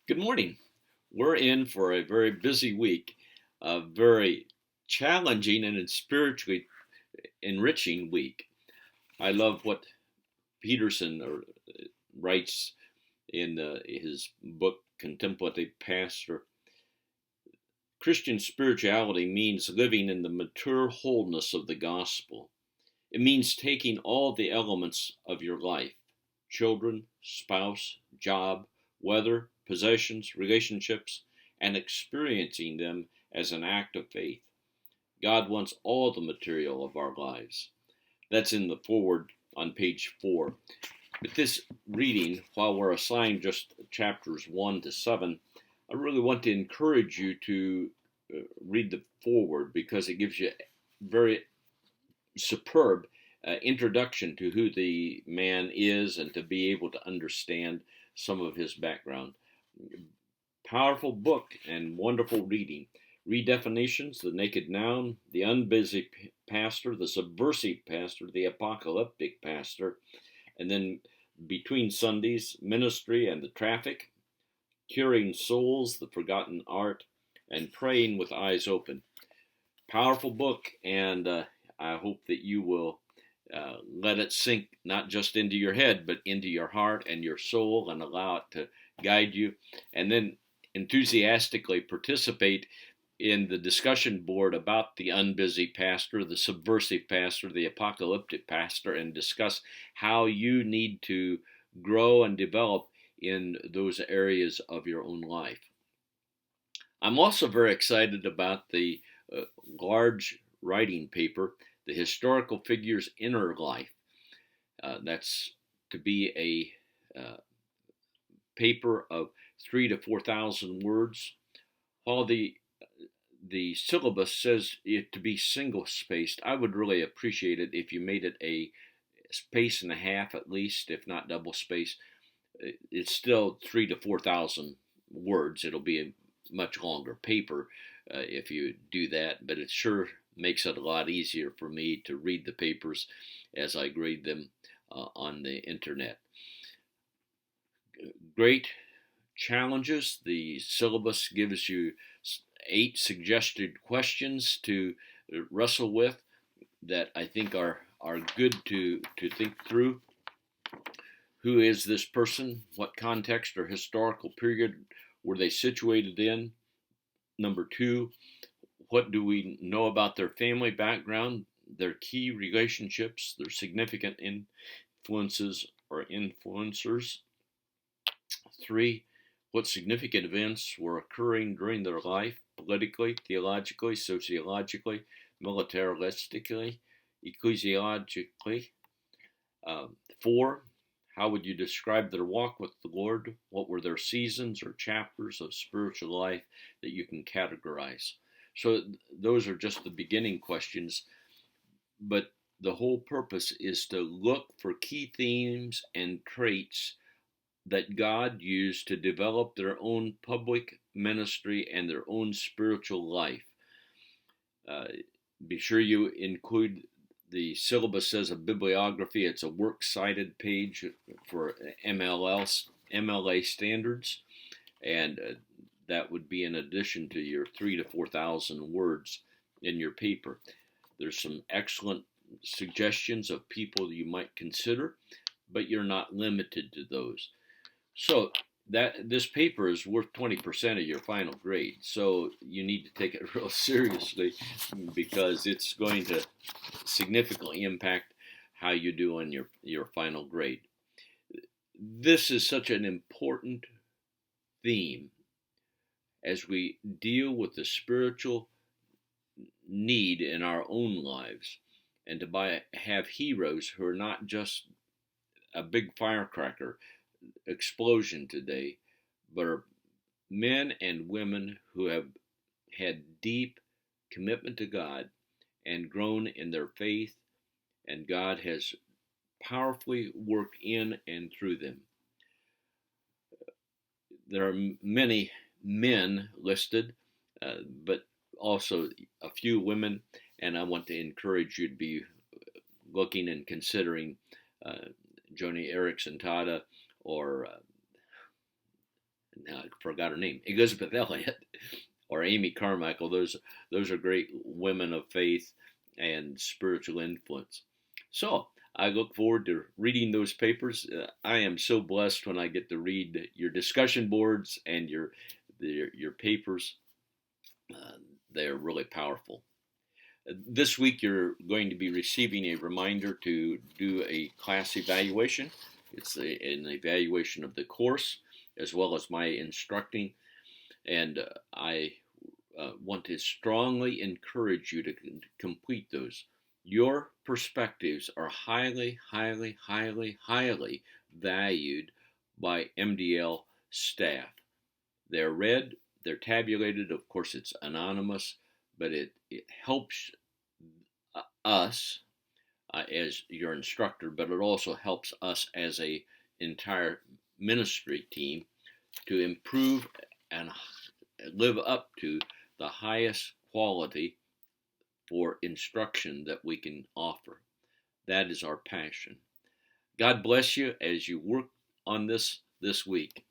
Good morning. We're in for a very busy week, a very challenging and spiritually enriching week. I love what Peterson writes in his book, Contemplative Pastor. Christian spirituality means living in the mature wholeness of the gospel. It means taking all the elements of your life: children, spouse, job, weather, possessions, relationships, and experiencing them as an act of faith. God wants all the material of our lives. That's in the foreword on page 4. But this reading, while we're assigned just chapters 1 to 7, I really want to encourage you to read the foreword because it gives you very superb introduction to who the man is and to be able to understand some of his background. Powerful book and wonderful reading. Redefinitions: the naked noun, the unbusy pastor, the subversive pastor, the apocalyptic pastor, and then between Sundays, ministry and the traffic, curing souls, the forgotten art, and praying with eyes open. Powerful book, and I hope that you will let it sink not just into your head, but into your heart and your soul, and allow it to guide you. And then enthusiastically participate in the discussion board about the unbusy pastor, the subversive pastor, the apocalyptic pastor, and discuss how you need to grow and develop in those areas of your own life. I'm also very excited about the large writing paper, The Historical Figure's Inner Life. That's to be a paper of 3,000 to 4,000 words. While the syllabus says it to be single spaced, I would really appreciate it if you made it a space and a half at least, if not double space. It's still 3,000 to 4,000 words. It'll be a much longer paper if you do that, but it sure makes it a lot easier for me to read the papers as I grade them on the internet. Great challenges. The syllabus gives you 8 suggested questions to wrestle with that I think are good to think through. Who is this person? What context or historical period were they situated in? Number 2, what do we know about their family background, their key relationships, their significant influences or influencers? 3, what significant events were occurring during their life, politically, theologically, sociologically, militaristically, ecclesiologically? 4, how would you describe their walk with the Lord? What were their seasons or chapters of spiritual life that you can categorize? So those are just the beginning questions, but the whole purpose is to look for key themes and traits that God used to develop their own public ministry and their own spiritual life. Be sure you include, the syllabus says, a bibliography. It's a works cited page for MLA standards, and that would be in addition to your 3,000 to 4,000 words in your paper. There's some excellent suggestions of people you might consider, but you're not limited to those. So that this paper is worth 20% of your final grade. So you need to take it real seriously because it's going to significantly impact how you do on your final grade. This is such an important theme as we deal with the spiritual need in our own lives, and to have heroes who are not just a big firecracker explosion today, but are men and women who have had deep commitment to God and grown in their faith, and God has powerfully worked in and through them. There are many men listed, but also a few women, and I want to encourage you to be looking and considering Joni Eareckson Tada or I forgot her name, Elizabeth Elliot or Amy Carmichael. Those are great women of faith and spiritual influence. So I look forward to reading those papers. I am so blessed when I get to read your discussion boards and your papers. They're really powerful. This week you're going to be receiving a reminder to do a class evaluation. It's an evaluation of the course as well as my instructing, and I want to strongly encourage you to complete those. Your perspectives are highly, highly, highly, highly valued by MDL staff. They're read, they're tabulated. Of course, it's anonymous, but it helps us as your instructor, but it also helps us as a entire ministry team to improve and live up to the highest quality for instruction that we can offer. That is our passion. God bless you as you work on this week.